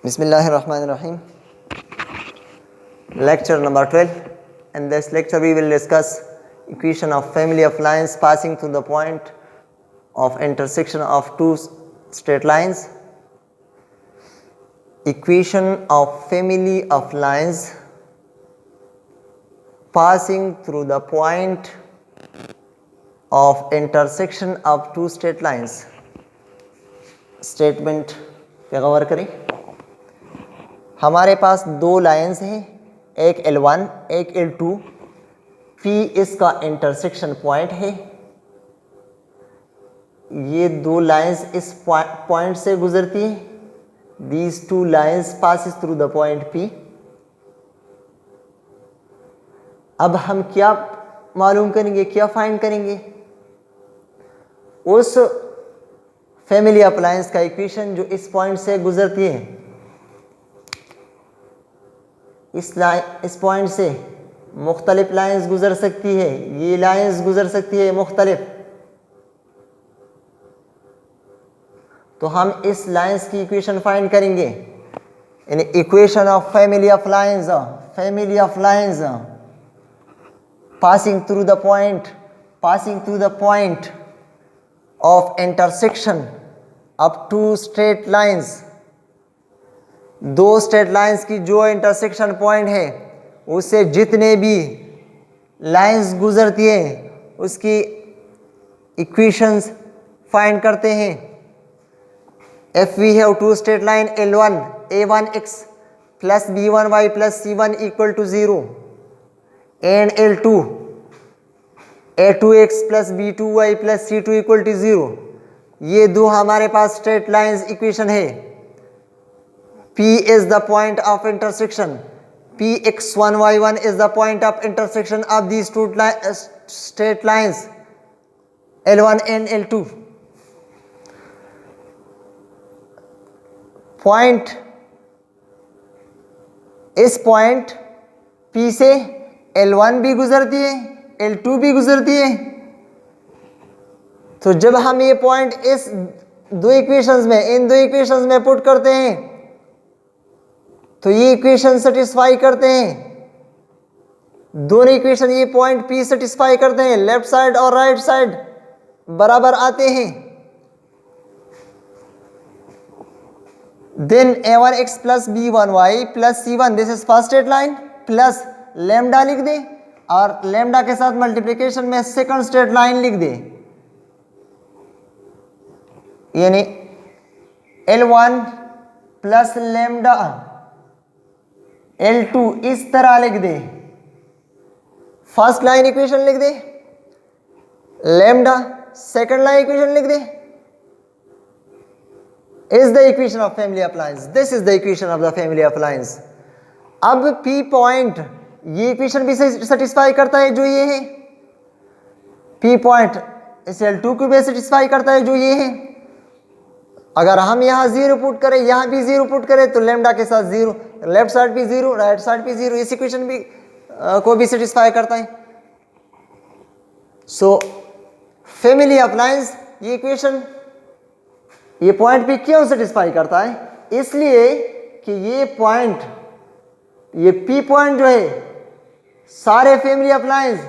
Bismillahirrahmanirrahim. Lecture number 12. In this lecture we will discuss equation of family of lines passing through the point of intersection of two straight lines. Equation of family of lines passing through the point of intersection of two straight lines. Statement क्या cover करें? हमारे पास दो lines हैं, एक L1 एक L2, P इसका intersection point है। ये दो लाइंस इस पॉइंट से गुजरती हैं। These two lines passes through the point P। अब हम क्या मालूम करेंगे, क्या फाइंड करेंगे? उस फैमिली ऑफ लाइंस का इक्वेशन जो इस पॉइंट से गुजरती है। इस पॉइंट से मुख्तलिफ लाइंस गुजर सकती है, ये लाइंस गुजर सकती है मुख्तलिफ। तो हम इस लाइंस की इक्वेशन फाइंड करेंगे। यानी equation of family of lines passing through the point of intersection of two straight lines। दो स्ट्रेट लाइंस की जो इंटरसेक्शन पॉइंट है उससे जितने भी लाइंस गुजरती हैं उसकी इक्वेशंस फाइंड करते हैं। If we have two straight line L1 a1x plus b1y plus c1 equal to 0 and L2 a2x plus b2y plus c2 equal to 0, ये दो हमारे पास स्ट्रेट लाइंस इक्वेशन है। P is the point of intersection, px1 y1 is the point of intersection of these two straight lines L1 and L2। Point, इस point P से L1 भी गुजरती है, L2 भी गुजरती है। तो जब हम ये पॉइंट इस दो इक्वेशंस में, इन दो इक्वेशंस में पुट करते हैं तो ये इक्वेशन सेटिस्फाई करते हैं। दोनों इक्वेशन ये पॉइंट P सेटिस्फाई करते हैं। लेफ्ट साइड और राइट साइड बराबर आते हैं। Then a1x plus b1y plus c1, this is first straight line, plus lambda लिख दे और लैम्डा के साथ मल्टीप्लिकेशन में सेकंड स्ट्रेट लाइन लिख दे। यानी L1 प्लस लैम्डा L2 इस तरह लिख दे। फर्स्ट लाइन इक्वेशन लिख दे, लैम्डा सेकंड लाइन इक्वेशन लिख दे। Is the equation of family of lines, this is the equation of the family of lines. अब P पॉइंट ये इक्वेशन भी सेटिस्फाई करता है जो ये है। P पॉइंट इस L2 को भी सेटिस्फाई करता है जो ये है। अगर हम यहाँ 0 पुट करें, यहाँ भी 0 पुट करें तो लैम्डा के साथ 0, लेफ्ट साइड भी 0, राइट साइड भी 0, इस इक्वेशन भी को भी सेटिस्फाई करता है। सो फैमिली ऑफ लाइंस, ये इक्वेशन ये पॉइंट भी क्यों सेटिस्फाई करता है? इसलिए कि ये पॉइंट, ये P पॉइंट जो है, सारे फैमिली ऑफ लाइंस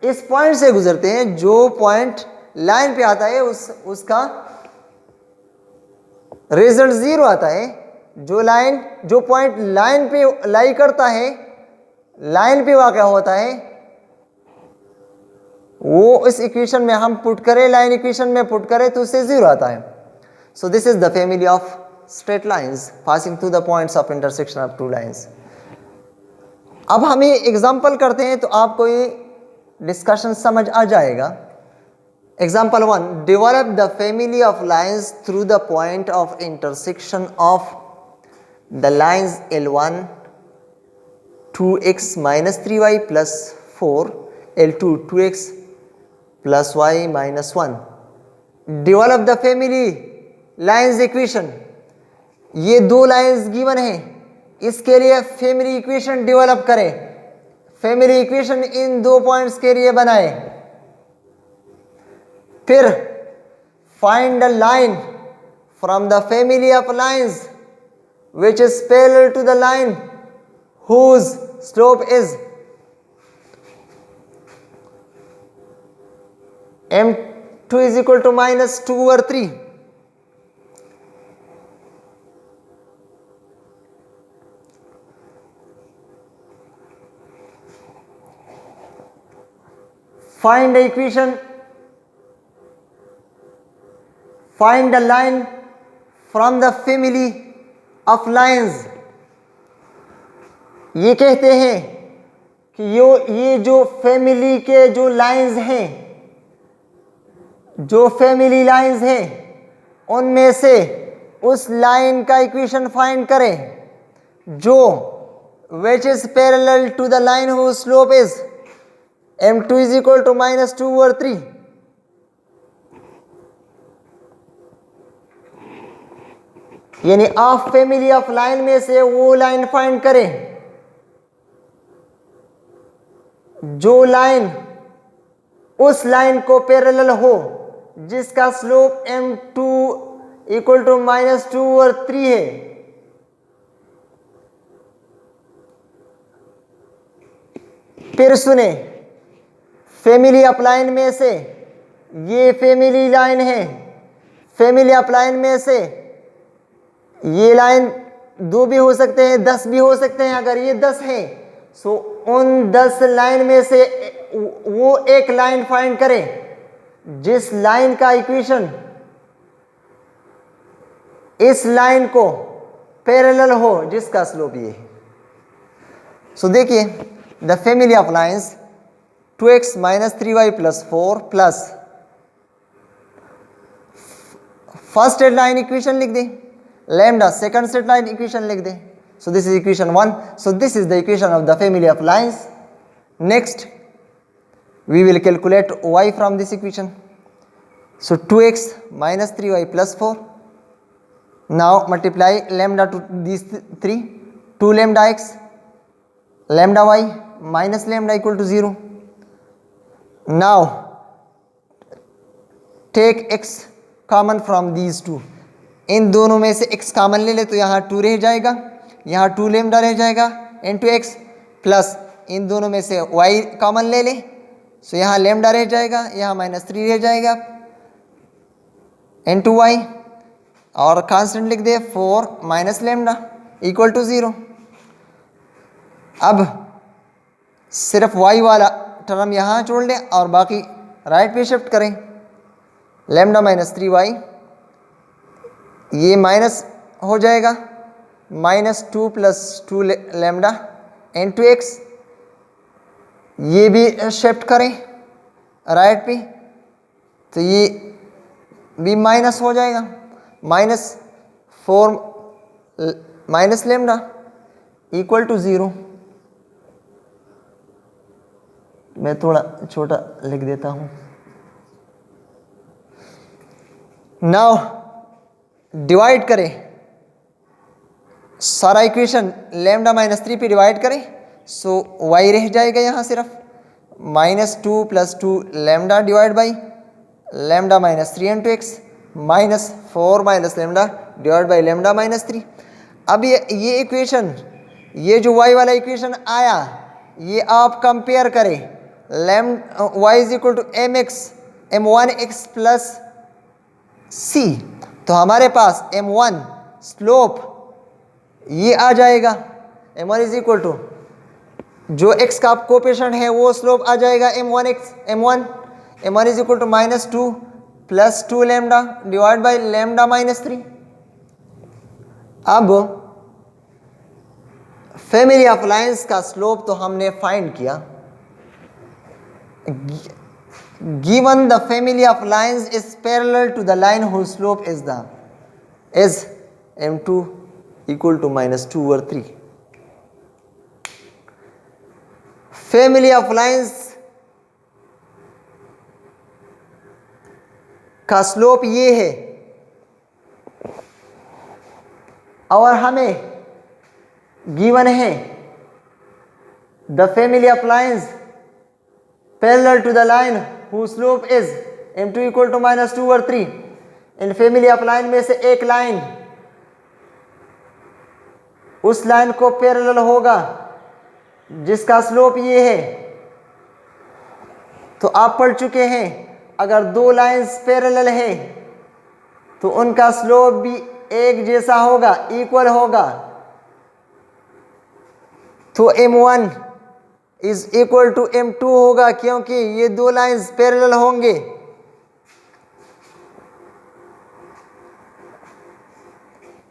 इस पॉइंट से गुजरते हैं। जो पॉइंट लाइन पे आता है उसका रिजल्ट 0 आता है। जो पॉइंट लाइन पे लाई करता है, लाइन पे वाक़या होता है, वो इस इक्वेशन में हम पुट करें, लाइन इक्वेशन में पुट करें तो उससे 0 आता है। So this is the family of straight lines passing through the points of intersection of two lines. अब हम ये एग्जाम्पल करते हैं तो आपको ये डिस्कशन समझ आ जाएगा। Example 1, develop the family of lines through the point of intersection of the lines L1 2x minus 3y plus 4, L2 2x plus y minus 1। Develop the family lines equation। ये दो lines given है, इसके लिए family equation develop करें। Family equation in दो points के लिए बनाए। फिर find a line from the family of lines which is parallel to the line whose slope is m2 is equal to minus 2 over 3. Find the equation, find the line from the family of lines. ये कहते हैं कि ये जो family के जो lines हैं, जो फैमिली लाइंस हैं, उनमें से उस लाइन का इक्वेशन फाइंड करें जो which is parallel to the line whose slope is m2 is equal to minus 2 over 3. यानी ऑफ फैमिली ऑफ लाइन में से वो लाइन फाइंड करें जो लाइन उस लाइन को पैरेलल हो जिसका slope m2 equal to minus 2 और 3 है. फिर सुने, फैमिली ऑफ लाइन में से ये फैमिली लाइन है, फैमिली ऑफ लाइन में से ये लाइन 2 भी हो सकते हैं, 10 भी हो सकते हैं. अगर ये 10 है सो उन 10 लाइन में से वो एक लाइन फाइंड करें जिस लाइन का इक्वेशन इस लाइन को पैरेलल हो जिसका स्लोप ये है. सो देखिए, the family of lines 2x minus 3y plus 4 plus first straight line equation लिख दे, lambda second straight line equation लिख दे. So this is equation 1. So this is the equation of the family of lines. Next, we will calculate y from this equation. So 2x minus 3y plus 4. Now multiply lambda to these 3. 2 lambda x, lambda y minus lambda equal to 0. Now take x common from these two. इन दोनों में से x common ले ले तो यहाँ 2 रह जाएगा, यहाँ 2 लैम्डा रह जाएगा इंटू एक्स, प्लस इन दोनों में से y कॉमन ले ले सो यहाँ लैम्डा रह जाएगा, यहाँ माइनस 3 रह जाएगा इंटू वाई, और कांस्टेंट लिख दे 4 माइनस लैम्डा इक्वल टू 0. अब सिर्फ y वाला टर्म यहाँ छोड़ लें और बाकी राइट पे शिफ्ट करें. लैम्डा माइनस 3y ये माइनस हो जाएगा, minus 2 plus 2 lambda into x, ये भी शिफ्ट करें राइट पे तो ये भी माइनस हो जाएगा, minus 4 minus lambda equal to 0. मैं थोड़ा छोटा लिख देता हूँ. नाउ डिवाइड करें सारा इक्वेशन लैम्डा माइनस 3 पे डिवाइड करें सो y रह जाएगा यहाँ सिर्फ minus 2 plus 2 lambda divide by lambda minus 3 into x minus 4 minus lambda divide by lambda minus 3. अब ये इक्वेशन, ये जो y वाला इक्वेशन आया ये आप कंपेयर करें y is equal to m1x plus c. तो हमारे पास m1 स्लोप ये आ जाएगा, m1 इज इक्वल टू जो x का कोएफिशिएंट है वो स्लोप आ जाएगा m1 is equal to minus 2 plus 2 lambda divide by lambda minus 3. अब फैमिली ऑफ लाइंस का स्लोप तो हमने फाइंड किया. Given the family of lines is parallel to the line whose slope is m2 equal to minus 2 over 3. Family of lines का slope ये है और हमें गिवन है the family of lines parallel to the line whose slope is m2 equal to minus 2 over 3. In family of line में से एक line उस लाइन को पैरेलल होगा जिसका स्लोप ये है। तो आप पढ़ चुके हैं अगर दो लाइंस पैरेलल है तो उनका स्लोप भी एक जैसा होगा, इक्वल होगा। तो m1 is equal to m2 होगा क्योंकि ये दो लाइंस पैरेलल होंगे।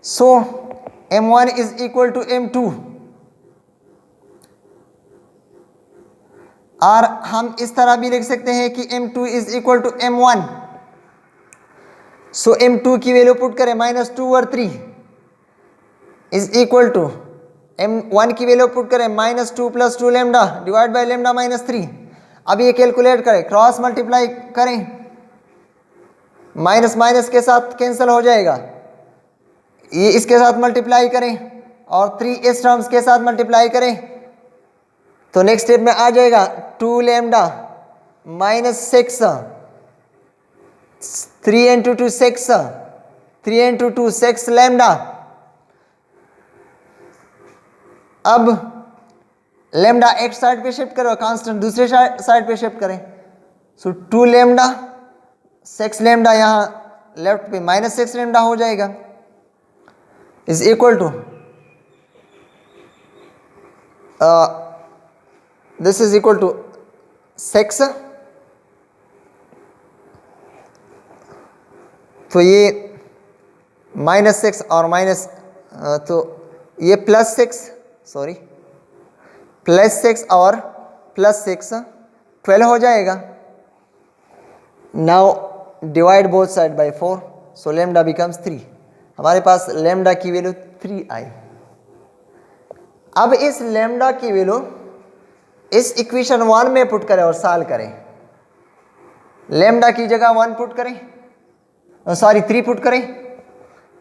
So m1 is equal to m2। और हम इस तरह भी लिख सकते हैं कि m2 is equal to m1। So m2 की वैल्यू पुट करें -2 और 3 इज इक्वल टू m1 की वैल्यू पुट करें -2 + 2 लैम्डा डिवाइड बाय लैम्डा -3। अब ये कैलकुलेट करें, क्रॉस मल्टीप्लाई करें, माइनस माइनस के साथ कैंसिल हो जाएगा, ये इसके साथ मल्टीप्लाई करें और 3 इस टर्म्स के साथ मल्टीप्लाई करें तो नेक्स्ट स्टेप में आ जाएगा 2 लैम्डा -6, 3 × 2 6, 3 × 2 6 लैम्डा। अब लैम्डा एक साइड पे शिफ्ट करो, कांस्टेंट दूसरे साइड पे शिफ्ट करें। सो 2 लैम्डा 6 लैम्डा यहाँ लेफ्ट पे -6 लैम्डा हो जाएगा is equal to this is equal to 6। तो ये -6 और माइनस तो ये +6 सॉरी +6 और +6 12 हो जाएगा। Now divide both side by 4 so lambda becomes 3। हमारे पास लैम्डा की वैल्यू 3 आई। अब इस लैम्डा की वैल्यू इस इक्वेशन 1 में पुट करें और सॉल्व करें। लैम्डा की जगह 1 पुट करें, सॉरी 3 पुट करें।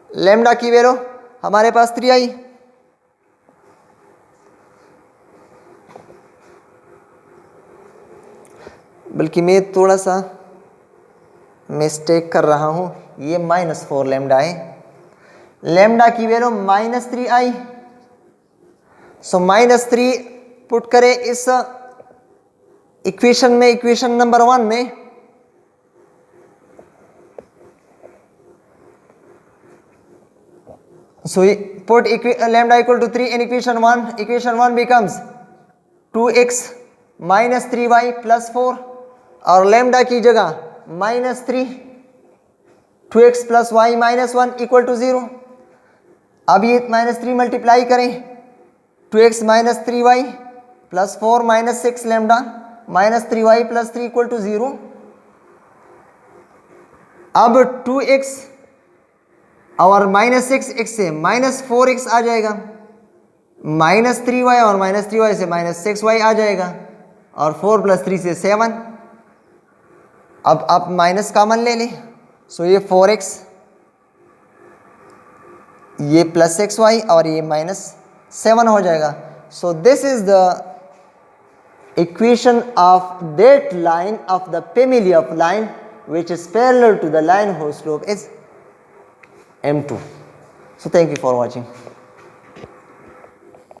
लैम्डा की वैल्यू हमारे पास 3 आई। बल्कि मैं थोड़ा सा मिस्टेक कर रहा हूं, ये -4 लैम्डा है। लैम्डा की वैल्यू -3 आई। सो -3 पुट करें इस इक्वेशन में, इक्वेशन नंबर 1 में। So put lambda equal to 3 in equation 1। Equation 1 becomes 2x -3y + 4 और लैम्डा की जगह -3 2x + y - 1 = 0। अब ये -3 मल्टीप्लाई करें, 2x - 3y + 4 - 6 लैम्डा -3y + 3 = 0। अब 2x और -6x से -4x आ जाएगा, -3y और -3y से -6y आ जाएगा और 4 + 3 से 7। अब आप माइनस कॉमन ले लें। सो ये 4x, ये +6y और ये -7 हो जाएगा। So this is the equation of that line of the family of line which is parallel to the line whose slope is m2. So thank you for watching.